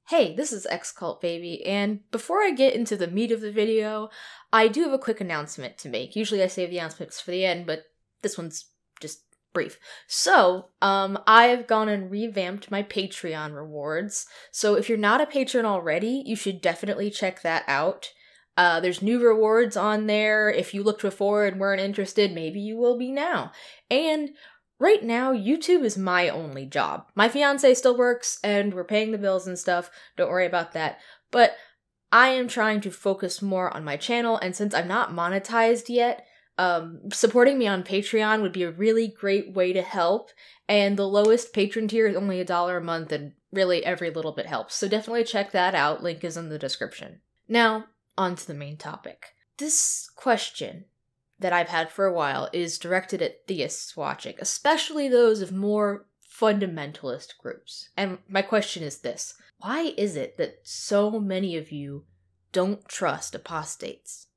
Hey, this is X-Cult Baby, and before I get into the meat of the video, I do have a quick announcement to make. Usually I save the announcements for the end, but this one's just brief. So, I've gone and revamped my Patreon rewards, so if you're not a patron already, you should definitely check that out. There's new rewards on there. If you looked before and weren't interested, maybe you will be now. And right now, YouTube is my only job. My fiance still works, and we're paying the bills and stuff. Don't worry about that. But I am trying to focus more on my channel, and since I'm not monetized yet, supporting me on Patreon would be a really great way to help. And the lowest patron tier is only $1 a month, and really every little bit helps. So definitely check that out. Link is in the description. Now, on to the main topic. This question that I've had for a while is directed at theists watching, especially those of more fundamentalist groups. And my question is this: why is it that so many of you don't trust apostates?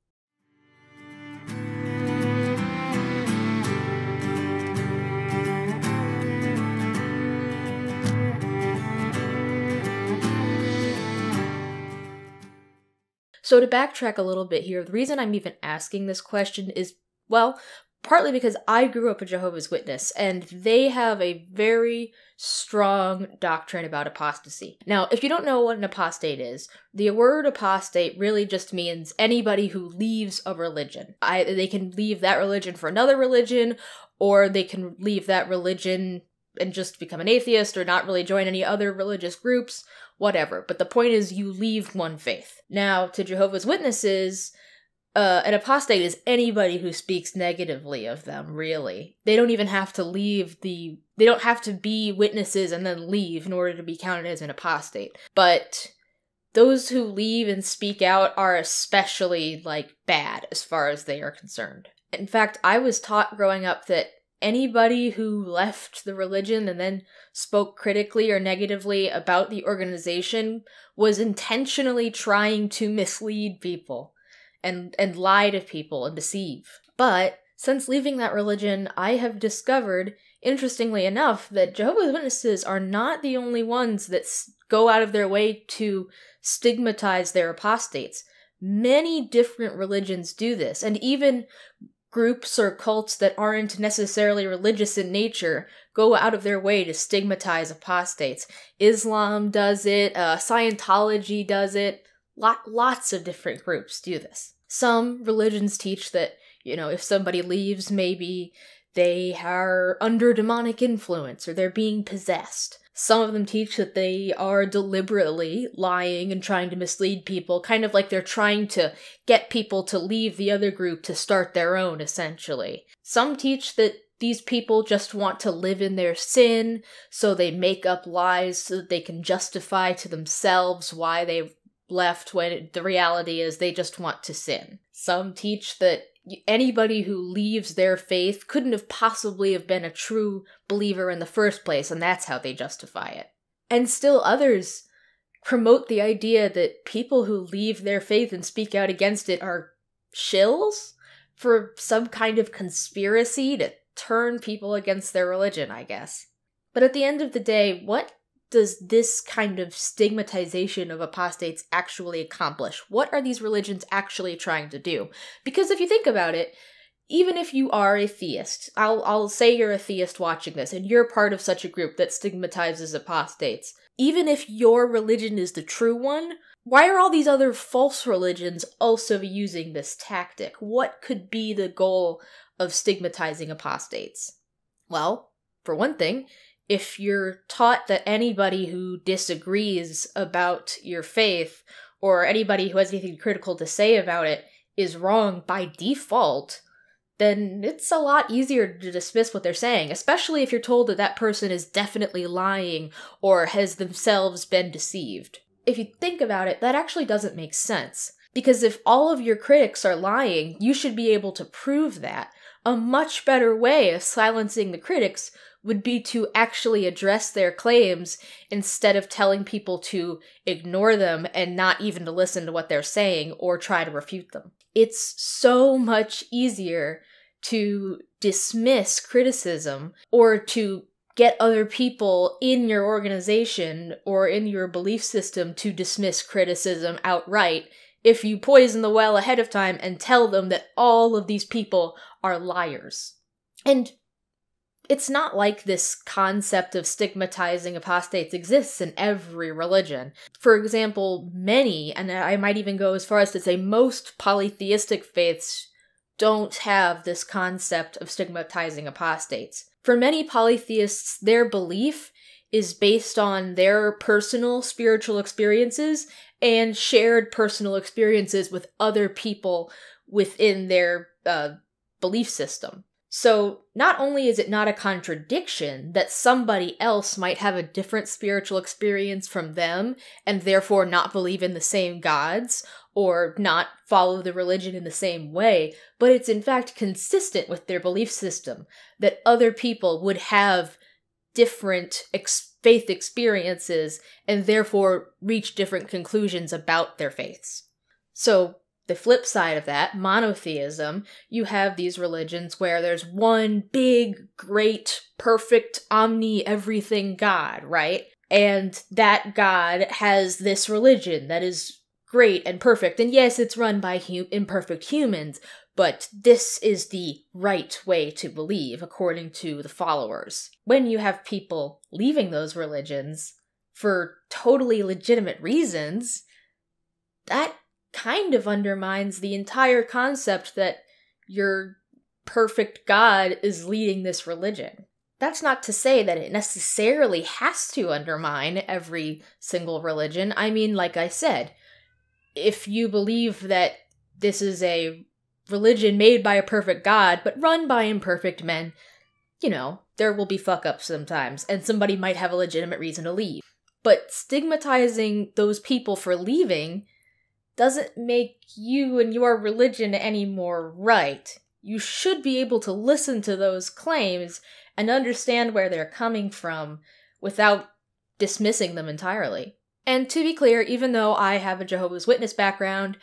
So to backtrack a little bit here, the reason I'm even asking this question is, well, partly because I grew up a Jehovah's Witness, and they have a very strong doctrine about apostasy. Now, if you don't know what an apostate is, the word apostate really just means anybody who leaves a religion. They can leave that religion for another religion, or they can leave that religion and just become an atheist or not really join any other religious groups, whatever. But the point is you leave one faith. Now, to Jehovah's Witnesses, an apostate is anybody who speaks negatively of them, really. They don't even have to they don't have to be witnesses and then leave in order to be counted as an apostate. But those who leave and speak out are especially, bad as far as they are concerned. In fact, I was taught growing up that anybody who left the religion and then spoke critically or negatively about the organization was intentionally trying to mislead people and lie to people and deceive. But since leaving that religion, I have discovered, interestingly enough, that Jehovah's Witnesses are not the only ones that go out of their way to stigmatize their apostates. Many different religions do this, and even groups or cults that aren't necessarily religious in nature go out of their way to stigmatize apostates. Islam does it, Scientology does it, lots of different groups do this. Some religions teach that, if somebody leaves, maybe they are under demonic influence or they're being possessed. Some of them teach that they are deliberately lying and trying to mislead people, kind of like they're trying to get people to leave the other group to start their own, essentially. Some teach that these people just want to live in their sin, so they make up lies so that they can justify to themselves why they left, when the reality is they just want to sin. Some teach that anybody who leaves their faith couldn't have possibly have been a true believer in the first place, and that's how they justify it. And still others promote the idea that people who leave their faith and speak out against it are shills for some kind of conspiracy to turn people against their religion, I guess. But at the end of the day, what does this kind of stigmatization of apostates actually accomplish? What are these religions actually trying to do? Because if you think about it, even if you are a theist, I'll say you're a theist watching this, and you're part of such a group that stigmatizes apostates, even if your religion is the true one, why are all these other false religions also using this tactic? What could be the goal of stigmatizing apostates? Well, for one thing, if you're taught that anybody who disagrees about your faith, or anybody who has anything critical to say about it, is wrong by default, then it's a lot easier to dismiss what they're saying, especially if you're told that that person is definitely lying or has themselves been deceived. If you think about it, that actually doesn't make sense. Because if all of your critics are lying, you should be able to prove that. A much better way of silencing the critics would be to actually address their claims instead of telling people to ignore them and not even to listen to what they're saying or try to refute them. It's so much easier to dismiss criticism or to get other people in your organization or in your belief system to dismiss criticism outright if you poison the well ahead of time and tell them that all of these people are liars. And it's not like this concept of stigmatizing apostates exists in every religion. For example, many, and I might even go as far as to say most polytheistic faiths don't have this concept of stigmatizing apostates. For many polytheists, their belief is based on their personal spiritual experiences and shared personal experiences with other people within their belief system. So not only is it not a contradiction that somebody else might have a different spiritual experience from them and therefore not believe in the same gods or not follow the religion in the same way, but it's in fact consistent with their belief system that other people would have different faith experiences and therefore reach different conclusions about their faiths. So the flip side of that, monotheism, you have these religions where there's one big, great, perfect, omni-everything God, right? And that God has this religion that is great and perfect. And yes, it's run by imperfect humans, but this is the right way to believe, according to the followers. When you have people leaving those religions for totally legitimate reasons, that kind of undermines the entire concept that your perfect God is leading this religion. That's not to say that it necessarily has to undermine every single religion. I mean, like I said, if you believe that this is a religion made by a perfect God, but run by imperfect men, you know, there will be fuck-ups sometimes, and somebody might have a legitimate reason to leave. But stigmatizing those people for leaving doesn't make you and your religion any more right. You should be able to listen to those claims and understand where they're coming from without dismissing them entirely. And to be clear, even though I have a Jehovah's Witness background,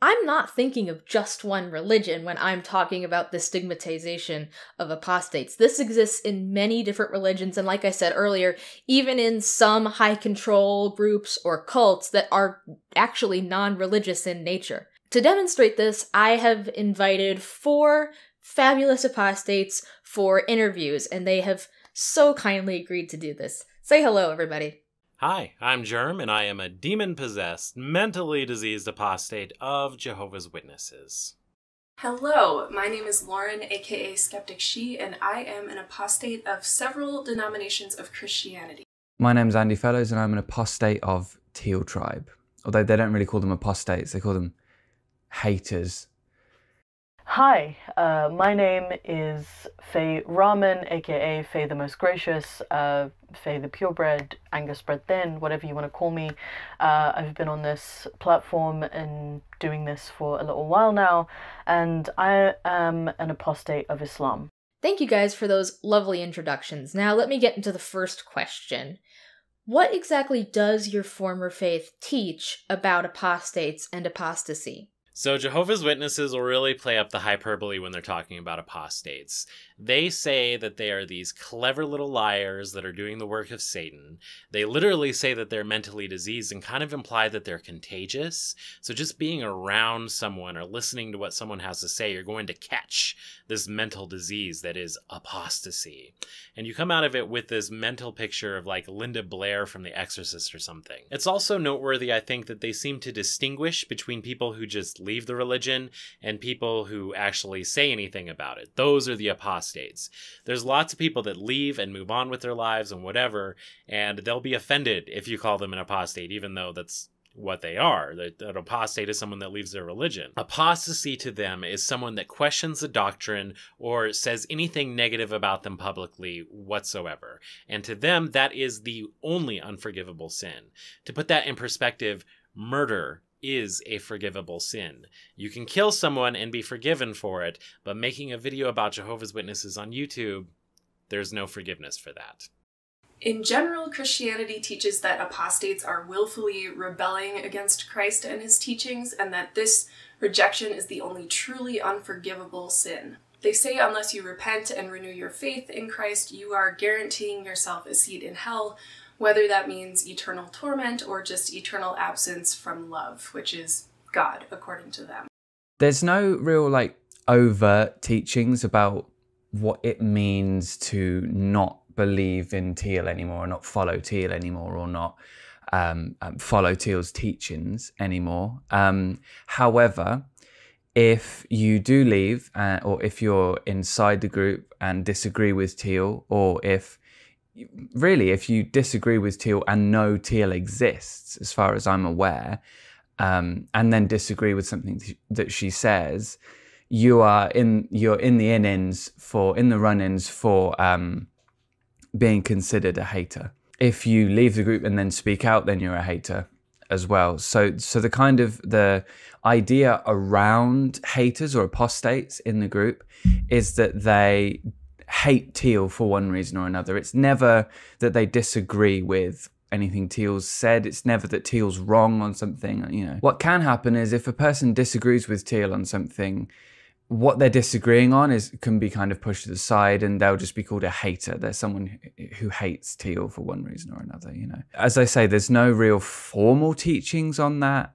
I'm not thinking of just one religion when I'm talking about the stigmatization of apostates. This exists in many different religions, and like I said earlier, even in some high-control groups or cults that are actually non-religious in nature. To demonstrate this, I have invited 4 fabulous apostates for interviews, and they have so kindly agreed to do this. Say hello, everybody. Hi, I'm Germ, and I am a demon-possessed, mentally diseased apostate of Jehovah's Witnesses. Hello, my name is Lauren, aka Skeptic She, and I am an apostate of several denominations of Christianity. My name's Andy Fellows, and I'm an apostate of Teal Tribe. Although they don't really call them apostates, they call them haters. Hi, my name is Faye Rahman, aka Faye the Most Gracious, Faye the Purebred, Angus Bred Thin, whatever you want to call me. I've been on this platform and doing this for a little while now, and I am an apostate of Islam. Thank you guys for those lovely introductions. Now let me get into the first question. What exactly does your former faith teach about apostates and apostasy? So Jehovah's Witnesses will really play up the hyperbole when they're talking about apostates. They say that they are these clever little liars that are doing the work of Satan. They literally say that they're mentally diseased and kind of imply that they're contagious. So just being around someone or listening to what someone has to say, you're going to catch this mental disease that is apostasy. And you come out of it with this mental picture of like Linda Blair from The Exorcist or something. It's also noteworthy, I think, that they seem to distinguish between people who just leave the religion and people who actually say anything about it. Those are the apostates. There's lots of people that leave and move on with their lives and whatever, and they'll be offended if you call them an apostate, even though that's what they are. An apostate is someone that leaves their religion. Apostasy to them is someone that questions the doctrine or says anything negative about them publicly whatsoever. And to them, that is the only unforgivable sin. To put that in perspective, murder is a forgivable sin. You can kill someone and be forgiven for it, but making a video about Jehovah's Witnesses on YouTube, there's no forgiveness for that. In general, Christianity teaches that apostates are willfully rebelling against Christ and his teachings, and that this rejection is the only truly unforgivable sin. They say unless you repent and renew your faith in Christ, you are guaranteeing yourself a seat in hell, whether that means eternal torment or just eternal absence from love, which is God, according to them. There's no real like overt teachings about what it means to not believe in Teal anymore, or not follow Teal anymore, or not follow Teal's teachings anymore. However, if you do leave, or if you're inside the group and disagree with Teal, or if you disagree with Teal and know Teal exists, as far as I'm aware, and then disagree with something that she says, you're in the run-ins for being considered a hater. If you leave the group and then speak out, then you're a hater as well. So the idea around haters or apostates in the group is that they hate Teal for one reason or another. It's never that they disagree with anything Teal's said. It's never that Teal's wrong on something. You know, what can happen is if a person disagrees with Teal on something, what they're disagreeing on can be kind of pushed to the side, and they'll just be called a hater. They're someone who hates Teal for one reason or another, you know. As I say, there's no real formal teachings on that,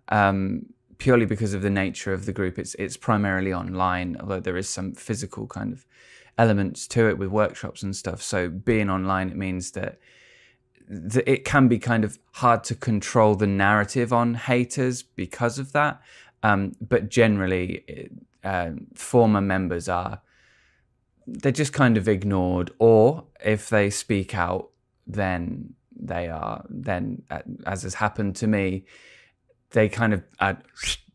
purely because of the nature of the group. It's primarily online, although there is some physical kind of elements to it with workshops and stuff. So being online, it means that it can be kind of hard to control the narrative on haters because of that. But generally, former members they're just kind of ignored, or if they speak out, then as has happened to me, they kind of are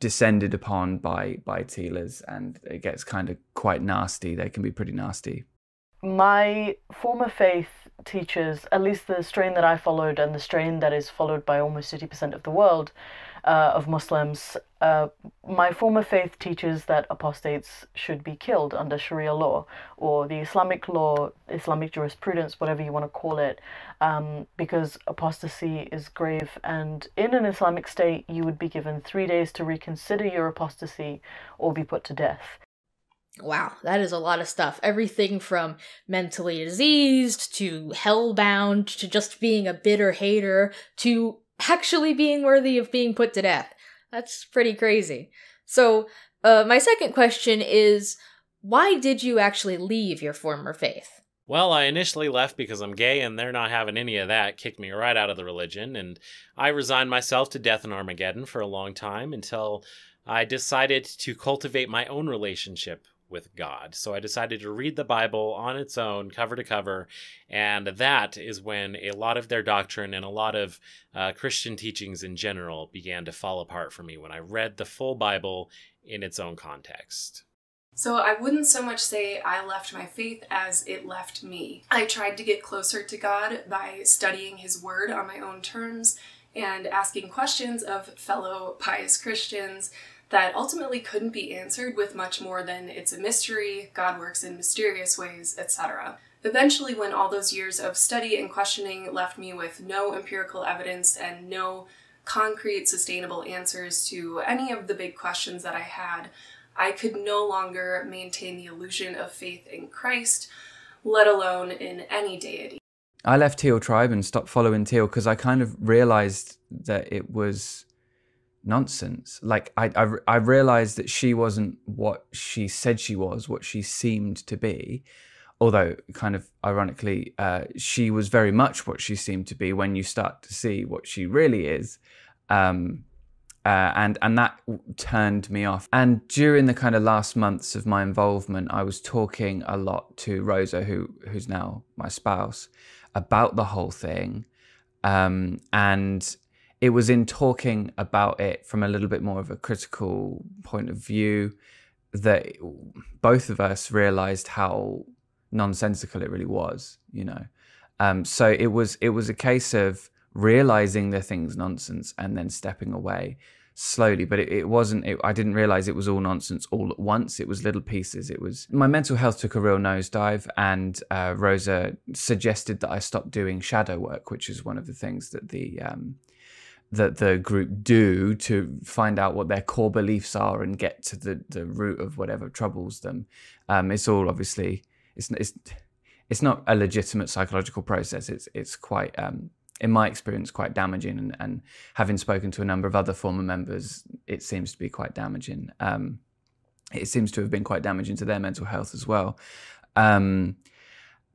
descended upon by Tealers, and it gets kind of quite nasty. They can be pretty nasty. My former faith teaches, at least the strain that I followed and the strain that is followed by almost 80% of the world of Muslims, my former faith teaches that apostates should be killed under Sharia law, or the Islamic law, Islamic jurisprudence, whatever you want to call it, because apostasy is grave, and in an Islamic state you would be given 3 days to reconsider your apostasy or be put to death. Wow, that is a lot of stuff. Everything from mentally diseased to hellbound to just being a bitter hater to actually being worthy of being put to death. That's pretty crazy. So, my second question is, why did you actually leave your former faith? Well, I initially left because I'm gay and they're not having any of that, kicked me right out of the religion, and I resigned myself to death and Armageddon for a long time until I decided to cultivate my own relationship with God. So I decided to read the Bible on its own, cover to cover, and that is when a lot of their doctrine and a lot of Christian teachings in general began to fall apart for me, when I read the full Bible in its own context. So I wouldn't so much say I left my faith as it left me. I tried to get closer to God by studying His Word on my own terms and asking questions of fellow pious Christians that ultimately couldn't be answered with much more than "it's a mystery, God works in mysterious ways," etc. Eventually, when all those years of study and questioning left me with no empirical evidence and no concrete, sustainable answers to any of the big questions that I had, I could no longer maintain the illusion of faith in Christ, let alone in any deity. I left Teal Tribe and stopped following Teal because I kind of realized that it was nonsense. Like, I realized that she wasn't what she said she was, what she seemed to be, although kind of ironically she was very much what she seemed to be when you start to see what she really is, and that turned me off. And during the kind of last months of my involvement, I was talking a lot to Rosa, who's now my spouse, about the whole thing, and it was in talking about it from a little bit more of a critical point of view that both of us realized how nonsensical it really was, you know. So it was a case of realizing the thing's nonsense and then stepping away slowly. But it wasn't, I didn't realize it was all nonsense all at once. It was little pieces. It was, my mental health took a real nosedive, and Rosa suggested that I stop doing shadow work, which is one of the things that the that the group do to find out what their core beliefs are and get to the root of whatever troubles them. It's all obviously, it's not a legitimate psychological process. It's quite, in my experience, quite damaging. And having spoken to a number of other former members, it seems to be quite damaging. It seems to have been quite damaging to their mental health as well.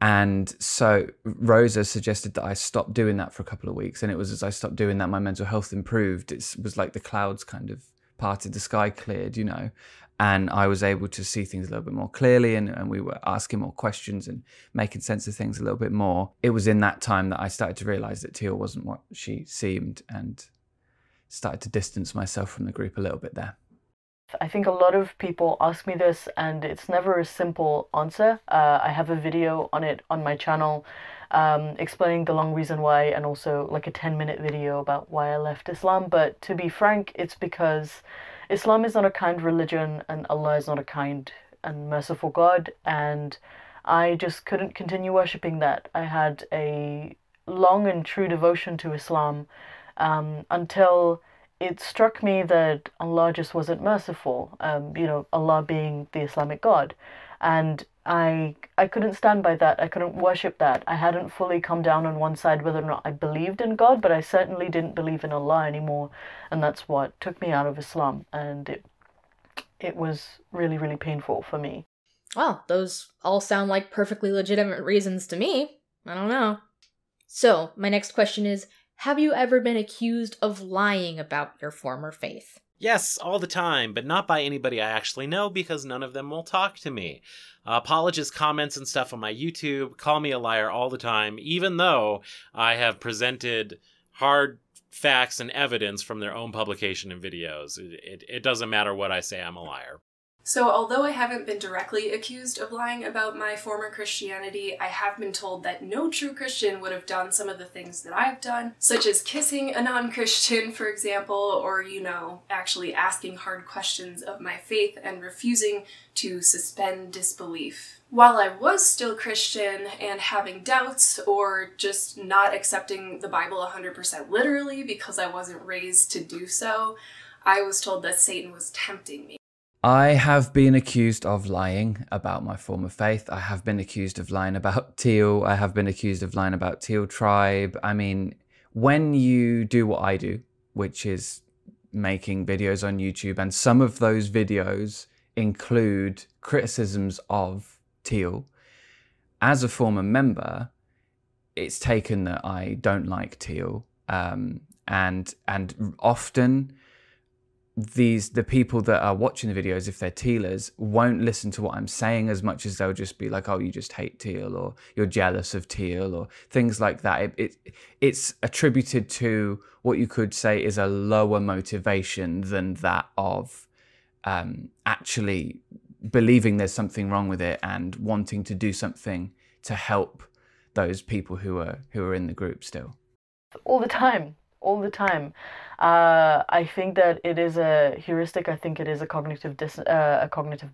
And so Rosa suggested that I stop doing that for a couple of weeks. And it was as I stopped doing that, my mental health improved. It was like the clouds kind of parted, the sky cleared, you know, and I was able to see things a little bit more clearly, and we were asking more questions and making sense of things a little bit more. It was in that time that I started to realize that Teal wasn't what she seemed, and started to distance myself from the group a little bit there. I think a lot of people ask me this, and it's never a simple answer. I have a video on it on my channel, explaining the long reason why, and also like a 10-minute video about why I left Islam. But to be frank, it's because Islam is not a kind religion, and Allah is not a kind and merciful God, and I just couldn't continue worshipping that. I had a long and true devotion to Islam until it struck me that Allah just wasn't merciful, you know, Allah being the Islamic God. And I couldn't stand by that. I couldn't worship that. I hadn't fully come down on one side whether or not I believed in God, but I certainly didn't believe in Allah anymore. And that's what took me out of Islam. And it was really, really painful for me. Well, those all sound like perfectly legitimate reasons to me. I don't know. So, my next question is, have you ever been accused of lying about your former faith? Yes, all the time, but not by anybody I actually know, because none of them will talk to me. Apologists, comments, and stuff on my YouTube call me a liar all the time, even though I have presented hard facts and evidence from their own publication and videos. It doesn't matter what I say, I'm a liar. So although I haven't been directly accused of lying about my former Christianity, I have been told that no true Christian would have done some of the things that I've done, such as kissing a non-Christian, for example, or, you know, actually asking hard questions of my faith and refusing to suspend disbelief. While I was still Christian and having doubts or just not accepting the Bible 100% literally because I wasn't raised to do so, I was told that Satan was tempting me. I have been accused of lying about my former faith. I have been accused of lying about Teal. I have been accused of lying about Teal Tribe. I mean, when you do what I do, which is making videos on YouTube, and some of those videos include criticisms of Teal, as a former member, it's taken that I don't like Teal. And often the people that are watching the videos, if they're Tealers, won't listen to what I'm saying as much as they'll just be like, oh, you just hate Teal, or you're jealous of Teal, or things like that. It's attributed to what you could say is a lower motivation than that of actually believing there's something wrong with it and wanting to do something to help those people who are in the group still. All the time. I think that it is a heuristic. I think it is a cognitive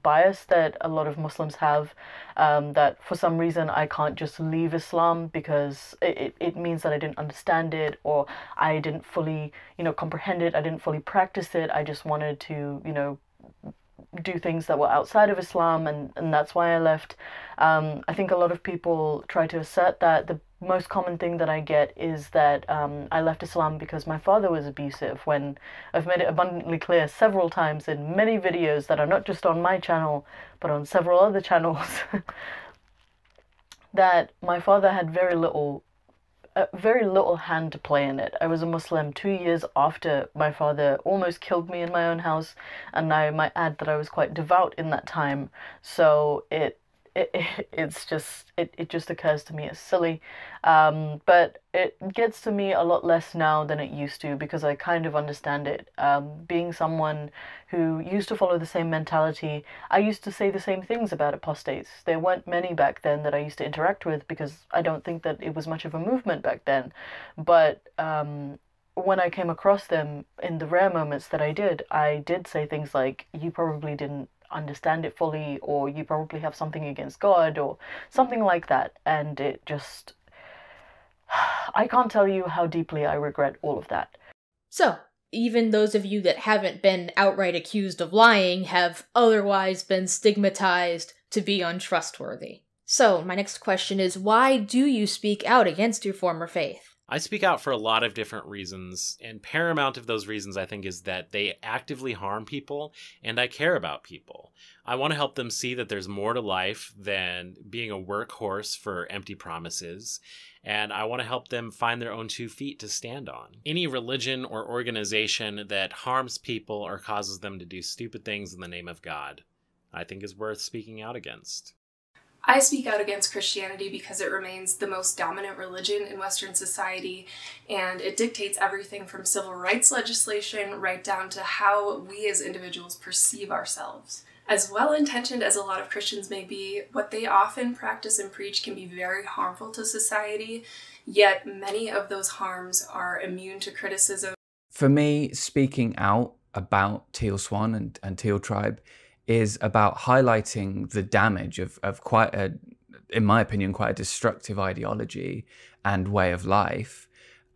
bias that a lot of Muslims have, that for some reason I can't just leave Islam because it means that I didn't understand it, or I didn't fully, comprehend it. I didn't fully practice it. I just wanted to, do things that were outside of Islam, and that's why I left. I think a lot of people try to assert that. The most common thing that I get is that I left Islam because my father was abusive, when I've made it abundantly clear several times in many videos that are not just on my channel, but on several other channels, that my father had very little hand to play in it. I was a Muslim 2 years after my father almost killed me in my own house, and I might add that I was quite devout in that time. So it just occurs to me as silly, but it gets to me a lot less now than it used to, because I kind of understand it. Being someone who used to follow the same mentality, I used to say the same things about apostates. There weren't many back then that I used to interact with, because I don't think that it was much of a movement back then. But when I came across them, in the rare moments that I did say things like, you probably didn't understand it fully, or you probably have something against God, or something like that. And it just, I can't tell you how deeply I regret all of that. So, even those of you that haven't been outright accused of lying have otherwise been stigmatized to be untrustworthy. So, my next question is, why do you speak out against your former faith? I speak out for a lot of different reasons, and paramount of those reasons, I think, is that they actively harm people, and I care about people. I want to help them see that there's more to life than being a workhorse for empty promises, and I want to help them find their own 2 feet to stand on. Any religion or organization that harms people or causes them to do stupid things in the name of God, I think is worth speaking out against. I speak out against Christianity because it remains the most dominant religion in Western society, and it dictates everything from civil rights legislation right down to how we as individuals perceive ourselves. As well-intentioned as a lot of Christians may be, what they often practice and preach can be very harmful to society, yet many of those harms are immune to criticism. For me, speaking out about Teal Swan and Teal Tribe is about highlighting the damage of quite a, in my opinion, quite a destructive ideology and way of life,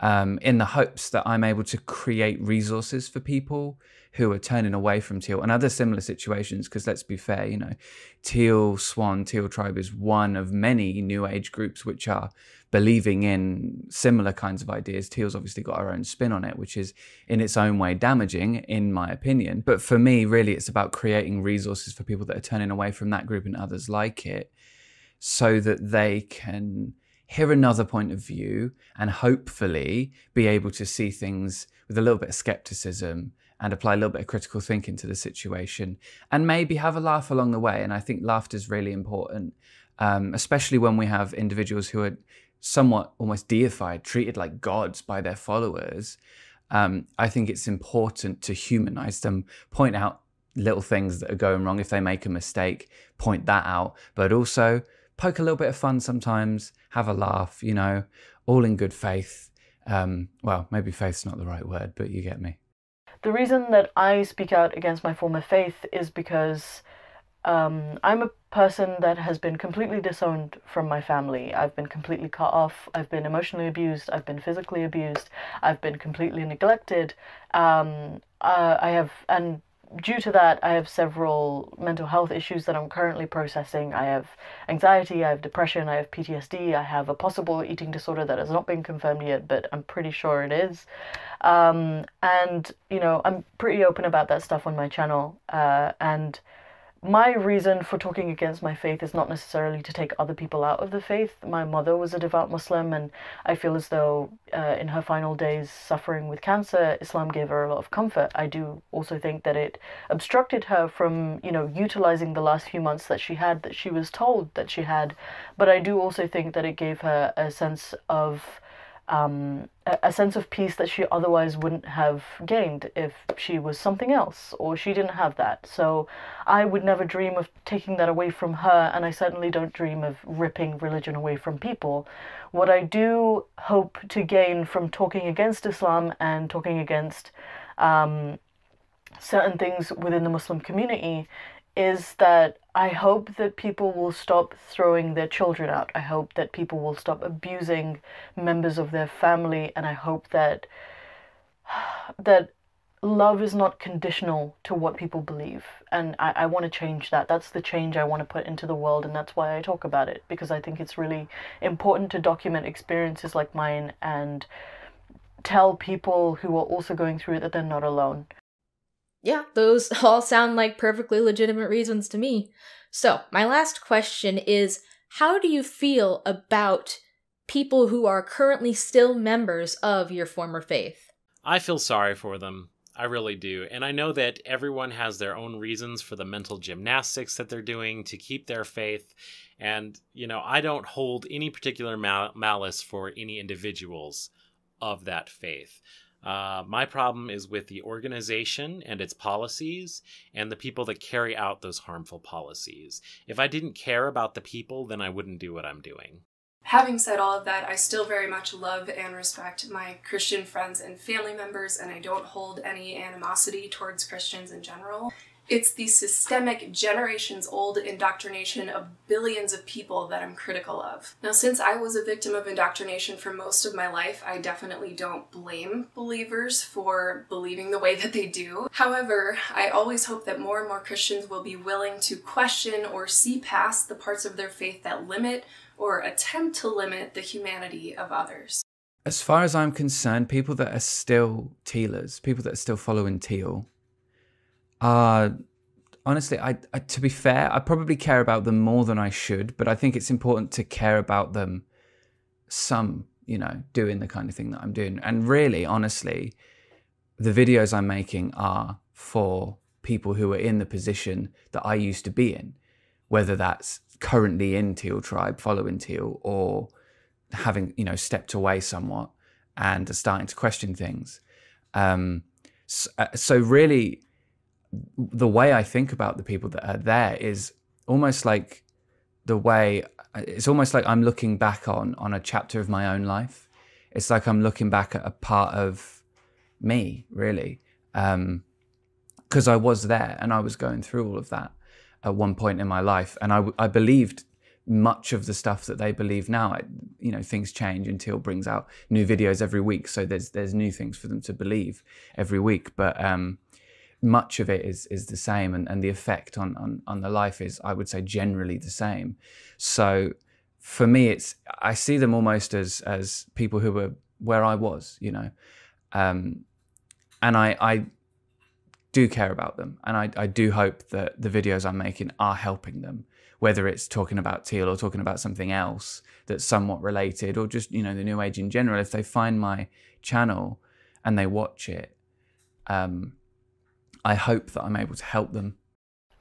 in the hopes that I'm able to create resources for people who are turning away from Teal and other similar situations. Because let's be fair, you know, Teal Swan, Teal Tribe is one of many New Age groups which are believing in similar kinds of ideas. Teal's obviously got her own spin on it, which is in its own way damaging, in my opinion. But for me, really, it's about creating resources for people that are turning away from that group and others like it, so that they can hear another point of view and hopefully be able to see things with a little bit of skepticism and apply a little bit of critical thinking to the situation and maybe have a laugh along the way. And I think laughter is really important, especially when we have individuals who are somewhat almost deified, treated like gods by their followers. I think it's important to humanize them, point out little things that are going wrong. If they make a mistake, point that out, but also poke a little bit of fun sometimes, have a laugh, you know, all in good faith. Well, maybe faith's not the right word, but you get me. The reason that I speak out against my former faith is because I'm a person that has been completely disowned from my family. I've been completely cut off. I've been emotionally abused. I've been physically abused. I've been completely neglected. And due to that, I have several mental health issues that I'm currently processing. I have anxiety, I have depression, I have PTSD, I have a possible eating disorder that has not been confirmed yet, but I'm pretty sure it is. And, you know, I'm pretty open about that stuff on my channel. And my reason for talking against my faith is not necessarily to take other people out of the faith. My mother was a devout Muslim, and I feel as though in her final days suffering with cancer, Islam gave her a lot of comfort. I do also think that it obstructed her from, you know, utilizing the last few months that she had, that she was told that she had. But I do also think that it gave her a sense of peace that she otherwise wouldn't have gained if she was something else or she didn't have that. So I would never dream of taking that away from her, and I certainly don't dream of ripping religion away from people. What I do hope to gain from talking against Islam and talking against certain things within the Muslim community is that I hope that people will stop throwing their children out. I hope that people will stop abusing members of their family, and I hope that love is not conditional to what people believe. And I want to change that. That's the change I want to put into the world, and that's why I talk about it, because I think it's really important to document experiences like mine and tell people who are also going through it that they're not alone. Yeah, those all sound like perfectly legitimate reasons to me. So, my last question is, how do you feel about people who are currently still members of your former faith? I feel sorry for them. I really do. And I know that everyone has their own reasons for the mental gymnastics that they're doing to keep their faith. And, you know, I don't hold any particular malice for any individuals of that faith. My problem is with the organization and its policies and the people that carry out those harmful policies. If I didn't care about the people, then I wouldn't do what I'm doing. Having said all of that, I still very much love and respect my Christian friends and family members, and I don't hold any animosity towards Christians in general. It's the systemic, generations-old indoctrination of billions of people that I'm critical of. Now, since I was a victim of indoctrination for most of my life, I definitely don't blame believers for believing the way that they do. However, I always hope that more and more Christians will be willing to question or see past the parts of their faith that limit or attempt to limit the humanity of others. As far as I'm concerned, people that are still Tealers, people that are still following Teal, honestly, to be fair, I probably care about them more than I should, but I think it's important to care about them some, doing the kind of thing that I'm doing. And really, honestly, the videos I'm making are for people who are in the position that I used to be in, whether that's currently in Teal Tribe, following Teal, or having, stepped away somewhat and are starting to question things. So really, the way I think about the people that are there is almost like it's almost like I'm looking back on a chapter of my own life. It's like I'm looking back at a part of me, really. Because I was there and I was going through all of that at one point in my life. And I believed much of the stuff that they believe now. Things change and Teal brings out new videos every week. So there's new things for them to believe every week. But much of it is the same, and the effect on the life is, I would say, generally the same. So for me, I see them almost as people who were where I was, and I do care about them, and I do hope that the videos I'm making are helping them, whether it's talking about Teal or talking about something else that's somewhat related, or just the New Age in general. If they find my channel and they watch it, I hope that I'm able to help them.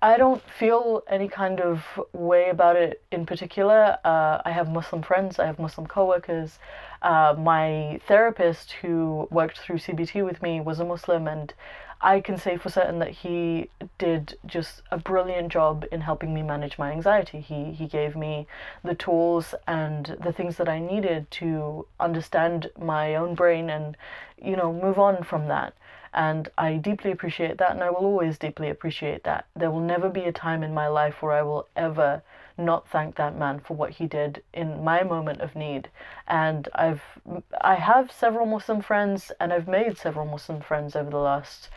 I don't feel any kind of way about it in particular. I have Muslim friends, I have Muslim co-workers. My therapist who worked through CBT with me was a Muslim, and I can say for certain that he did just a brilliant job in helping me manage my anxiety. He gave me the tools and the things that I needed to understand my own brain and, move on from that. And I deeply appreciate that, and I will always deeply appreciate that. There will never be a time in my life where I will ever not thank that man for what he did in my moment of need. And I have several Muslim friends, and I've made several Muslim friends over the last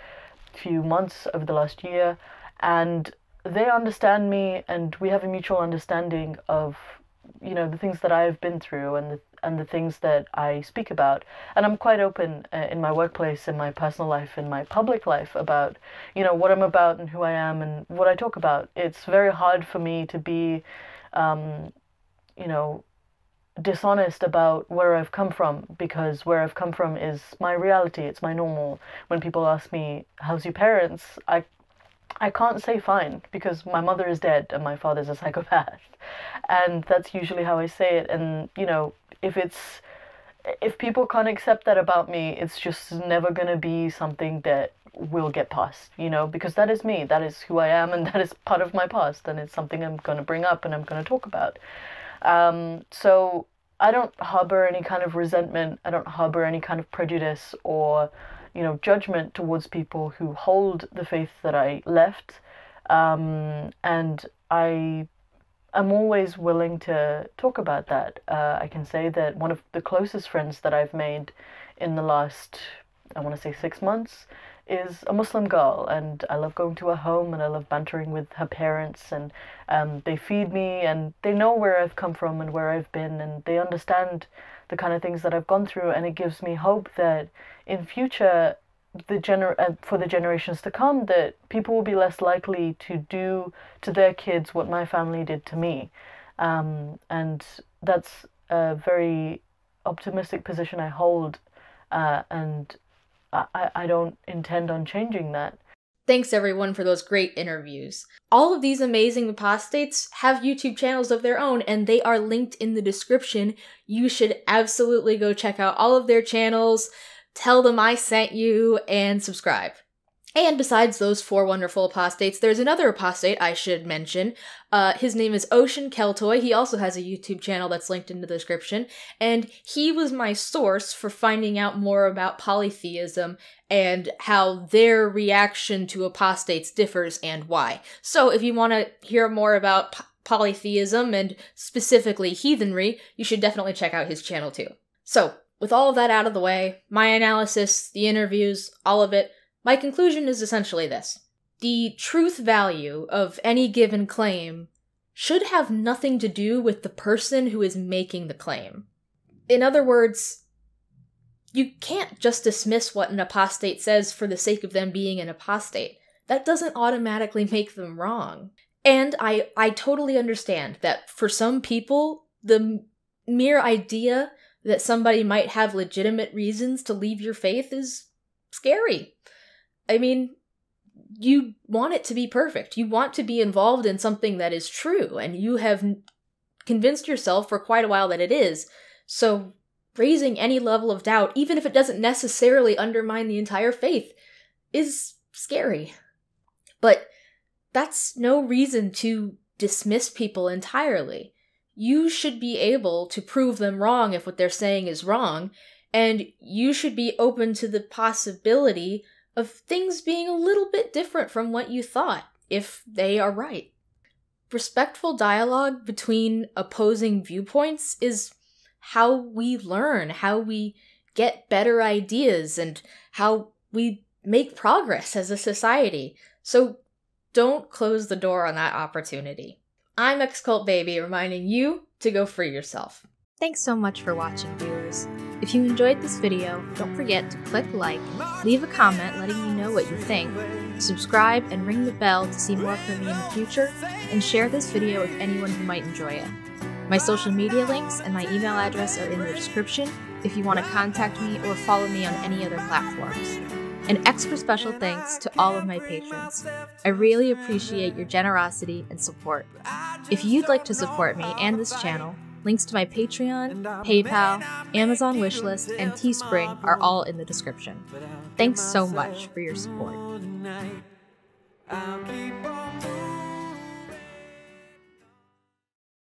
few months, over the last year, and they understand me, and we have a mutual understanding of, the things that I've been through and the things that I speak about. And I'm quite open in my workplace, in my personal life, in my public life about, what I'm about and who I am and what I talk about. It's very hard for me to be, dishonest about where I've come from, because where I've come from is my reality, it's my normal. When people ask me, how's your parents? I can't say fine, because my mother is dead and my father's a psychopath. And that's usually how I say it. And, if people can't accept that about me, it's just never going to be something that will get past, because that is me, that is who I am, and that is part of my past, and it's something I'm going to bring up and I'm going to talk about. So I don't harbor any kind of resentment, I don't harbor any kind of prejudice or judgment towards people who hold the faith that I left. And I'm always willing to talk about that. I can say that one of the closest friends that I've made in the last, I want to say 6 months, is a Muslim girl, and I love going to her home and I love bantering with her parents, and they feed me and they know where I've come from and where I've been, and they understand the kind of things that I've gone through, and it gives me hope that in future, for the generations to come, that people will be less likely to do to their kids what my family did to me. And that's a very optimistic position I hold, and I don't intend on changing that. Thanks everyone for those great interviews. All of these amazing apostates have YouTube channels of their own, and they are linked in the description. You should absolutely go check out all of their channels, tell them I sent you, and subscribe. And besides those 4 wonderful apostates, there's another apostate I should mention. His name is Ocean Keltoy. He also has a YouTube channel that's linked in the description, and he was my source for finding out more about polytheism and how their reaction to apostates differs and why. So if you want to hear more about polytheism and specifically heathenry, you should definitely check out his channel too. So, with all of that out of the way, my analysis, the interviews, all of it, my conclusion is essentially this. The truth value of any given claim should have nothing to do with the person who is making the claim. In other words, you can't just dismiss what an apostate says for the sake of them being an apostate. That doesn't automatically make them wrong. And I totally understand that for some people, the mere idea that somebody might have legitimate reasons to leave your faith is scary. I mean, you want it to be perfect. You want to be involved in something that is true, and you have convinced yourself for quite a while that it is. So raising any level of doubt, even if it doesn't necessarily undermine the entire faith, is scary. But that's no reason to dismiss people entirely. You should be able to prove them wrong if what they're saying is wrong, and you should be open to the possibility of things being a little bit different from what you thought, if they are right. Respectful dialogue between opposing viewpoints is how we learn, how we get better ideas, and how we make progress as a society. So don't close the door on that opportunity. I'm Xcult Baby, reminding you to go free yourself. Thanks so much for watching, viewers. If you enjoyed this video, don't forget to click like, leave a comment letting me know what you think, subscribe and ring the bell to see more from me in the future, and share this video with anyone who might enjoy it. My social media links and my email address are in the description if you want to contact me or follow me on any other platforms. An extra special thanks to all of my patrons. I really appreciate your generosity and support. If you'd like to support me and this channel, links to my Patreon, PayPal, Amazon wishlist, and Teespring are all in the description. Thanks so much for your support.